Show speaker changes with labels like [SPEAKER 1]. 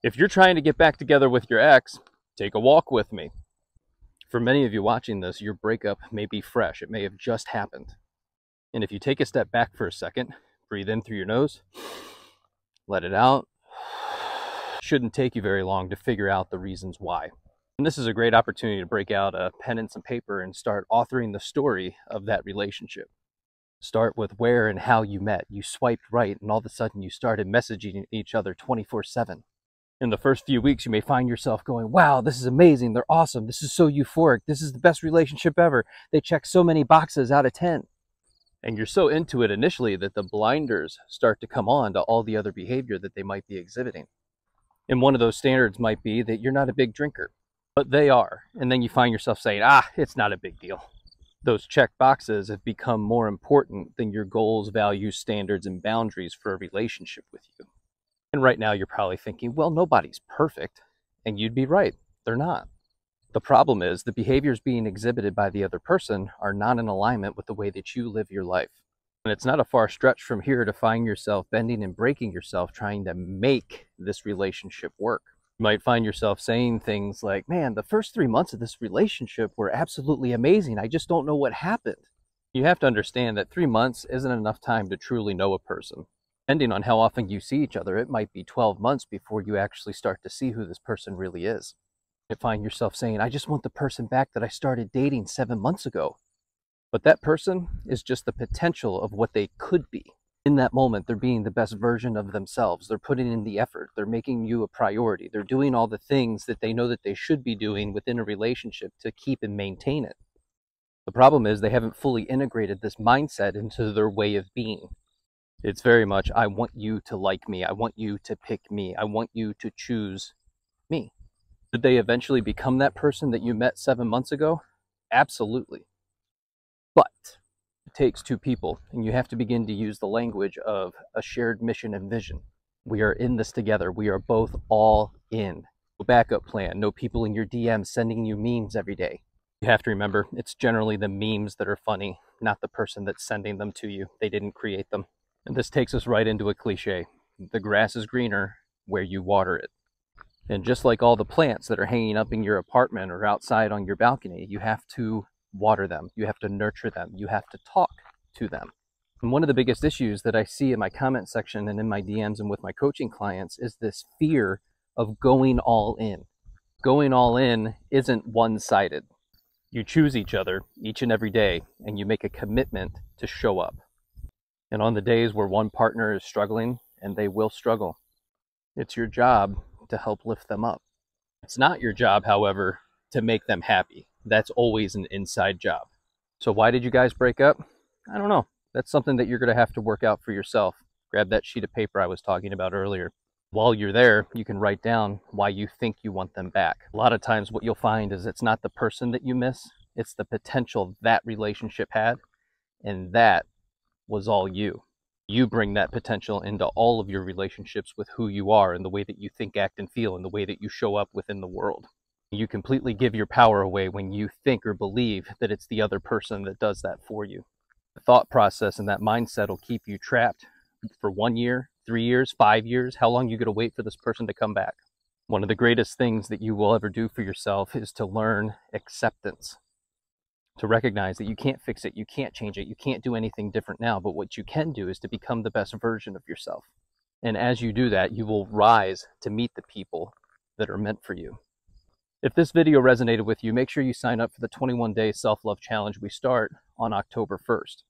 [SPEAKER 1] If you're trying to get back together with your ex, take a walk with me. For many of you watching this, your breakup may be fresh. It may have just happened. And if you take a step back for a second, breathe in through your nose, let it out. Shouldn't take you very long to figure out the reasons why. And this is a great opportunity to break out a pen and some paper and start authoring the story of that relationship. Start with where and how you met. You swiped right, and all of a sudden you started messaging each other 24/7. In the first few weeks, you may find yourself going, wow, this is amazing. They're awesome. This is so euphoric. This is the best relationship ever. They check so many boxes out of 10. And you're so into it initially that the blinders start to come on to all the other behavior that they might be exhibiting. And one of those standards might be that you're not a big drinker, but they are. And then you find yourself saying, it's not a big deal. Those check boxes have become more important than your goals, values, standards, and boundaries for a relationship with you. And right now you're probably thinking, well, nobody's perfect. And you'd be right. They're not. The problem is the behaviors being exhibited by the other person are not in alignment with the way that you live your life. And it's not a far stretch from here to find yourself bending and breaking yourself trying to make this relationship work. You might find yourself saying things like, man, the first 3 months of this relationship were absolutely amazing. I just don't know what happened. You have to understand that 3 months isn't enough time to truly know a person. Depending on how often you see each other, it might be 12 months before you actually start to see who this person really is. You find yourself saying, I just want the person back that I started dating 7 months ago. But that person is just the potential of what they could be. In that moment, they're being the best version of themselves. They're putting in the effort. They're making you a priority. They're doing all the things that they know that they should be doing within a relationship to keep and maintain it. The problem is they haven't fully integrated this mindset into their way of being. It's very much, I want you to like me. I want you to pick me. I want you to choose me. Did they eventually become that person that you met 7 months ago? Absolutely. But it takes two people, and you have to begin to use the language of a shared mission and vision. We are in this together. We are both all in. No backup plan. No people in your DMs sending you memes every day. You have to remember, it's generally the memes that are funny, not the person that's sending them to you. They didn't create them. And this takes us right into a cliche. The grass is greener where you water it. And just like all the plants that are hanging up in your apartment or outside on your balcony, you have to water them. You have to nurture them. You have to talk to them. And one of the biggest issues that I see in my comment section and in my DMs and with my coaching clients is this fear of going all in. Going all in isn't one-sided. You choose each other each and every day, and you make a commitment to show up. And on the days where one partner is struggling, and they will struggle, it's your job to help lift them up. It's not your job, however, to make them happy. That's always an inside job. So why did you guys break up? I don't know. That's something that you're going to have to work out for yourself. Grab that sheet of paper I was talking about earlier. While you're there, you can write down why you think you want them back. A lot of times what you'll find is it's not the person that you miss, it's the potential that relationship had, and that was all you. You bring that potential into all of your relationships with who you are and the way that you think, act, and feel and the way that you show up within the world. You completely give your power away when you think or believe that it's the other person that does that for you. The thought process and that mindset will keep you trapped for 1 year, 3 years, 5 years, how long you got to wait for this person to come back. One of the greatest things that you will ever do for yourself is to learn acceptance. To recognize that you can't fix it, you can't change it, you can't do anything different now, but what you can do is to become the best version of yourself. And as you do that, you will rise to meet the people that are meant for you. If this video resonated with you, make sure you sign up for the 21-day self-love challenge we start on October 1st.